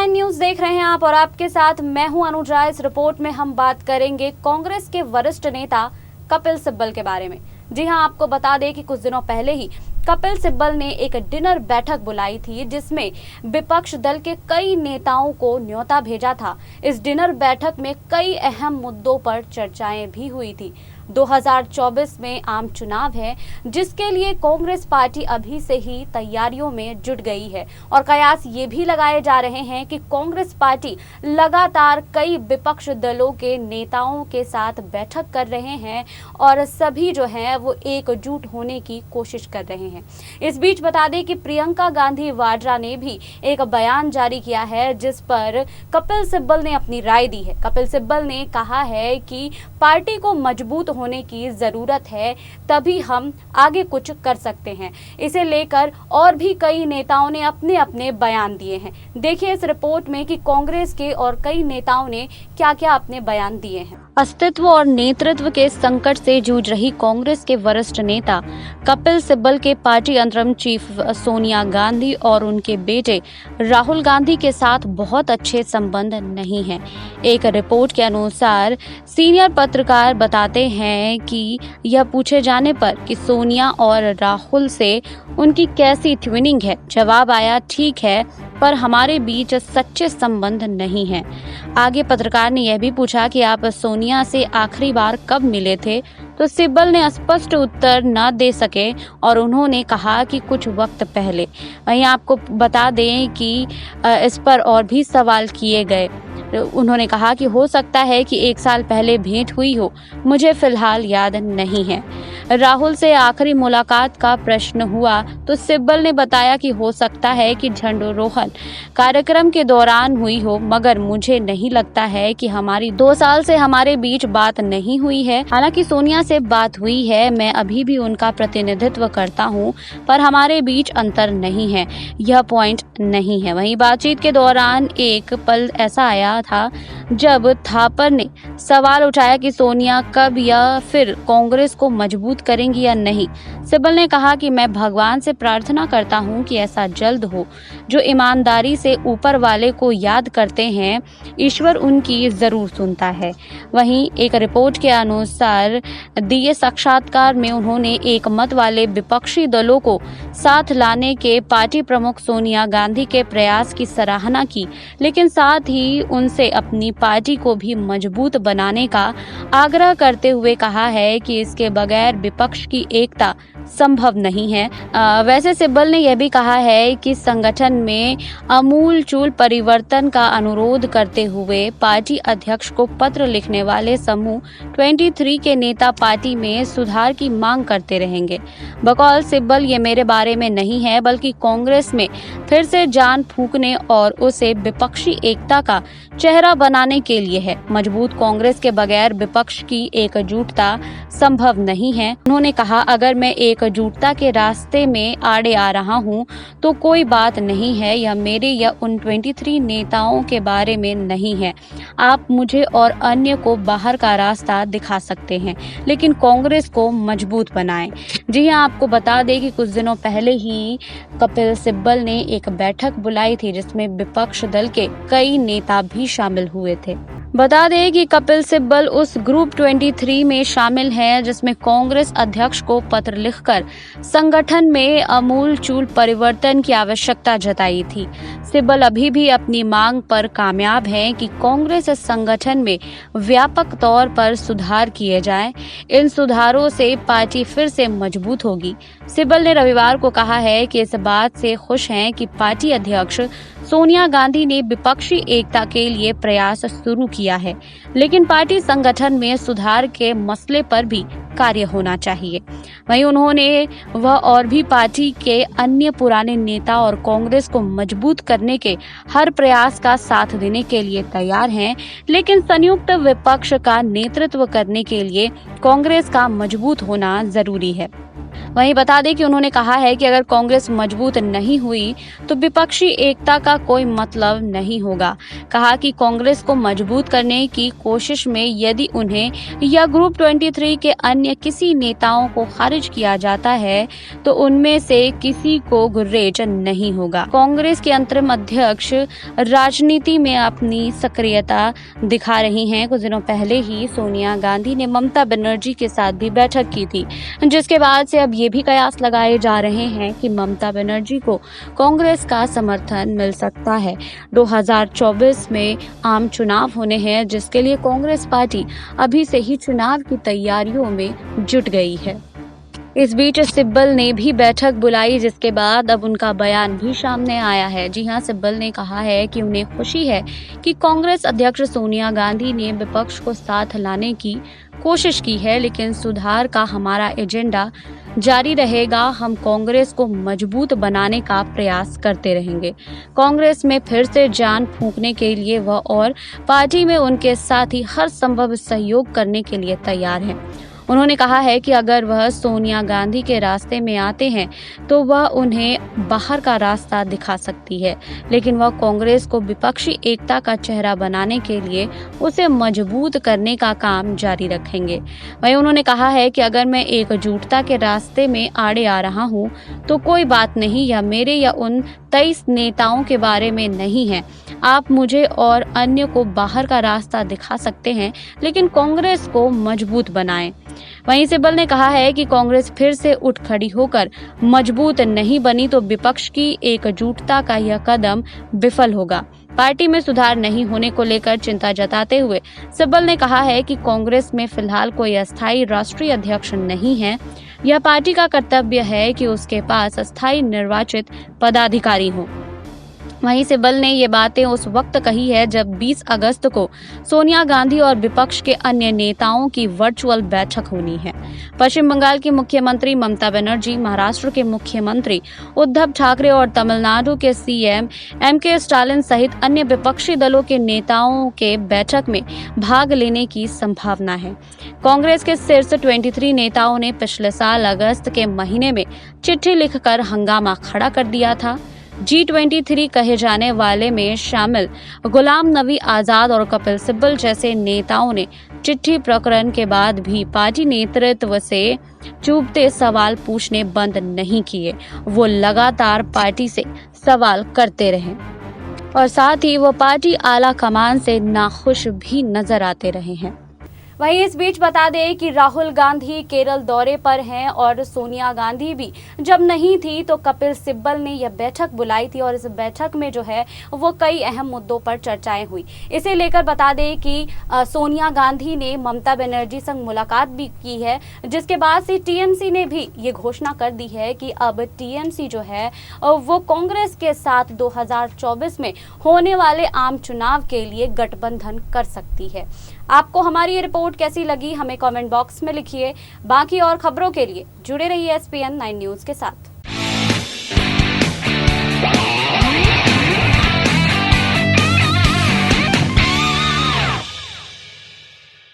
9 news देख रहे हैं आप और आपके साथ मैं हूं अनुजा। इस रिपोर्ट में हम बात करेंगे कांग्रेस के वरिष्ठ नेता कपिल सिब्बल के बारे में। जी हां, आपको बता दें कि कुछ दिनों पहले ही कपिल सिब्बल ने एक डिनर बैठक बुलाई थी जिसमें विपक्ष दल के कई नेताओं को न्योता भेजा था। इस डिनर बैठक में कई अहम मुद्दों पर चर्चाएं भी हुई थी। 2024 में आम चुनाव है जिसके लिए कांग्रेस पार्टी अभी से ही तैयारियों में जुट गई है और कयास ये भी लगाए जा रहे हैं कि कांग्रेस पार्टी लगातार कई विपक्ष दलों के नेताओं के साथ बैठक कर रहे हैं और सभी जो हैं वो एकजुट होने की कोशिश कर रहे हैं। इस बीच बता दें कि प्रियंका गांधी वाड्रा ने भी एक बयान जारी किया है जिस पर कपिल सिब्बल ने अपनी राय दी है। कपिल सिब्बल ने कहा है कि पार्टी को मजबूत होने की जरूरत है, तभी हम आगे कुछ कर सकते हैं। इसे लेकर और भी कई नेताओं ने अपने अपने बयान दिए हैं। देखिए इस रिपोर्ट में कि कांग्रेस के और कई नेताओं ने क्या क्या अपने बयान दिए हैं। अस्तित्व और नेतृत्व के संकट से जूझ रही कांग्रेस के वरिष्ठ नेता कपिल सिब्बल के पार्टी अंतरिम चीफ सोनिया गांधी और उनके बेटे राहुल गांधी के साथ बहुत अच्छे संबंध नहीं हैं। एक रिपोर्ट के अनुसार सीनियर पत्रकार बताते हैं कि यह पूछे जाने पर कि सोनिया और राहुल से उनकी कैसी ट्विनिंग है, जवाब आया ठीक है पर हमारे बीच सच्चे संबंध नहीं हैं। आगे पत्रकार ने यह भी पूछा कि आप सोनिया से आखिरी बार कब मिले थे, तो सिब्बल ने स्पष्ट उत्तर न दे सके और उन्होंने कहा कि कुछ वक्त पहले। वहीं आपको बता दें कि इस पर और भी सवाल किए गए। उन्होंने कहा कि हो सकता है कि 1 साल पहले भेंट हुई हो, मुझे फिलहाल याद नहीं है। राहुल से आखिरी मुलाकात का प्रश्न हुआ तो सिब्बल ने बताया कि हो सकता है कि झंडोरोहण कार्यक्रम के दौरान हुई हो, मगर मुझे नहीं लगता है कि हमारी 2 साल से हमारे बीच बात नहीं हुई है। हालांकि सोनिया से बात हुई है, मैं अभी भी उनका प्रतिनिधित्व करता हूं, पर हमारे बीच अंतर नहीं है, यह पॉइंट नहीं है। वहीं बातचीत के दौरान एक पल ऐसा आया था जब थापर ने सवाल उठाया कि सोनिया कब या फिर कांग्रेस को मजबूत करेंगी या नहीं। सिब्बल ने कहा कि मैं भगवान से प्रार्थना करता हूं कि ऐसा जल्द हो। जो ईमानदारी से ऊपर वाले को याद करते हैं, ईश्वर उनकी जरूर सुनता है। वहीं एक रिपोर्ट के अनुसार दिए साक्षात्कार में उन्होंने एक मत वाले विपक्षी दलों को साथ लाने के पार्टी प्रमुख सोनिया गांधी के प्रयास की सराहना की, लेकिन साथ ही उनसे अपनी पार्टी को भी मजबूत बनाने का आग्रह करते हुए कहा है कि इसके बगैर विपक्ष की एकता संभव नहीं है। वैसे सिब्बल ने यह भी कहा है कि संगठन में आमूलचूल परिवर्तन का अनुरोध करते हुए पार्टी अध्यक्ष को पत्र लिखने वाले समूह 23 के नेता पार्टी में सुधार की मांग करते रहेंगे। बकौल सिब्बल, ये मेरे बारे में नहीं है बल्कि कांग्रेस में फिर से जान फूंकने और उसे विपक्षी एकता का चेहरा बनाने के लिए है। मजबूत कांग्रेस के बगैर विपक्ष की एकजुटता संभव नहीं है। उन्होंने कहा, अगर मैं एकजुटता के रास्ते में आड़े आ रहा हूं तो कोई बात नहीं है, यह मेरे या उन 23 नेताओं के बारे में नहीं है। आप मुझे और अन्य को बाहर का रास्ता दिखा सकते हैं, लेकिन कांग्रेस को मजबूत बनाएं। जी हां, आपको बता दें कि कुछ दिनों पहले ही कपिल सिब्बल ने एक बैठक बुलाई थी जिसमें विपक्ष दल के कई नेता भी शामिल हुए थे। बता दें कि कपिल सिब्बल उस ग्रुप 23 में शामिल हैं जिसमें कांग्रेस अध्यक्ष को पत्र लिखकर संगठन में आमूलचूल परिवर्तन की आवश्यकता जताई थी। सिब्बल अभी भी अपनी मांग पर कामयाब हैं कि कांग्रेस संगठन में व्यापक तौर पर सुधार किए जाएं। इन सुधारों से पार्टी फिर से मजबूत होगी। सिब्बल ने रविवार को कहा है कि इस बात से खुश हैं कि पार्टी अध्यक्ष सोनिया गांधी ने विपक्षी एकता के लिए प्रयास शुरू किया है, लेकिन पार्टी संगठन में सुधार के मसले पर भी कार्य होना चाहिए। वहीं उन्होंने वह और भी पार्टी के अन्य पुराने नेता और कांग्रेस को मजबूत करने के हर प्रयास का साथ देने के लिए तैयार हैं, लेकिन संयुक्त विपक्ष का नेतृत्व करने के लिए कांग्रेस का मजबूत होना जरूरी है। वहीं बता दें कि उन्होंने कहा है कि अगर कांग्रेस मजबूत नहीं हुई तो विपक्षी एकता का कोई मतलब नहीं होगा। कहा कि कांग्रेस को मजबूत करने की कोशिश में यदि उन्हें या ग्रुप 23 के अन्य किसी नेताओं को खारिज किया जाता है तो उनमें से किसी को गुरेज नहीं होगा। कांग्रेस के अंतरिम अध्यक्ष राजनीति में अपनी सक्रियता दिखा रही हैं। कुछ दिनों पहले ही सोनिया गांधी ने ममता बनर्जी के साथ भी बैठक की थी, जिसके बाद से अब ये भी कयास लगाए जा रहे हैं कि ममता बनर्जी को कांग्रेस का समर्थन मिल सकता है। 2024 में आम चुनाव होने हैं, जिसके लिए कांग्रेस पार्टी अभी से ही चुनाव की तैयारियों में जुट गई है। इस बीच सिब्बल ने भी बैठक बुलाई, जिसके बाद अब उनका बयान भी सामने आया है। जी हां, सिब्बल ने कहा है कि उन्हें खुशी है कि कांग्रेस अध्यक्ष सोनिया गांधी ने विपक्ष को साथ लाने की कोशिश की है, लेकिन सुधार का हमारा एजेंडा जारी रहेगा। हम कांग्रेस को मजबूत बनाने का प्रयास करते रहेंगे। कांग्रेस में फिर से जान फूंकने के लिए वह और पार्टी में उनके साथी हर संभव सहयोग करने के लिए तैयार हैं। उन्होंने कहा है कि अगर वह सोनिया गांधी के रास्ते में आते हैं तो वह उन्हें बाहर का रास्ता दिखा सकती है, लेकिन वह कांग्रेस को विपक्षी एकता का चेहरा बनाने के लिए उसे मजबूत करने का काम जारी रखेंगे। वहीं उन्होंने कहा है कि अगर मैं एकजुटता के रास्ते में आड़े आ रहा हूं तो कोई बात नहीं, यह मेरे या उन 23 नेताओं के बारे में नहीं है। आप मुझे और अन्य को बाहर का रास्ता दिखा सकते हैं, लेकिन कांग्रेस को मजबूत बनाएं। वहीं सिब्बल ने कहा है कि कांग्रेस फिर से उठ खड़ी होकर मजबूत नहीं बनी तो विपक्ष की एकजुटता का यह कदम विफल होगा। पार्टी में सुधार नहीं होने को लेकर चिंता जताते हुए सिब्बल ने कहा है कि कांग्रेस में फिलहाल कोई अस्थायी राष्ट्रीय अध्यक्ष नहीं है। यह पार्टी का कर्तव्य है कि उसके पास अस्थायी निर्वाचित पदाधिकारी हों। वहीं सिब्बल ने ये बातें उस वक्त कही है जब 20 अगस्त को सोनिया गांधी और विपक्ष के अन्य नेताओं की वर्चुअल बैठक होनी है। पश्चिम बंगाल की मुख्यमंत्री ममता बनर्जी, महाराष्ट्र के मुख्यमंत्री उद्धव ठाकरे और तमिलनाडु के सीएम एमके स्टालिन सहित अन्य विपक्षी दलों के नेताओं के बैठक में भाग लेने की संभावना है। कांग्रेस के शीर्ष 23 नेताओं ने पिछले साल अगस्त के महीने में चिट्ठी लिखकर हंगामा खड़ा कर दिया था। G23 कहे जाने वाले में शामिल गुलाम नबी आजाद और कपिल सिब्बल जैसे नेताओं ने चिट्ठी प्रकरण के बाद भी पार्टी नेतृत्व से चुभते सवाल पूछने बंद नहीं किए। वो लगातार पार्टी से सवाल करते रहे और साथ ही वो पार्टी आला कमान से नाखुश भी नजर आते रहे हैं। वहीं इस बीच बता दें कि राहुल गांधी केरल दौरे पर हैं और सोनिया गांधी भी जब नहीं थी तो कपिल सिब्बल ने यह बैठक बुलाई थी और इस बैठक में जो है वो कई अहम मुद्दों पर चर्चाएं हुई। इसे लेकर बता दें कि सोनिया गांधी ने ममता बनर्जी संग मुलाकात भी की है, जिसके बाद से टीएमसी ने भी ये घोषणा कर दी है कि अब टीएमसी जो है वो कांग्रेस के साथ 2024 में होने वाले आम चुनाव के लिए गठबंधन कर सकती है। आपको हमारी ये रिपोर्ट कैसी लगी हमें कमेंट बॉक्स में लिखिए। बाकी और खबरों के लिए जुड़े रहिए SPN 9 न्यूज़ के साथ।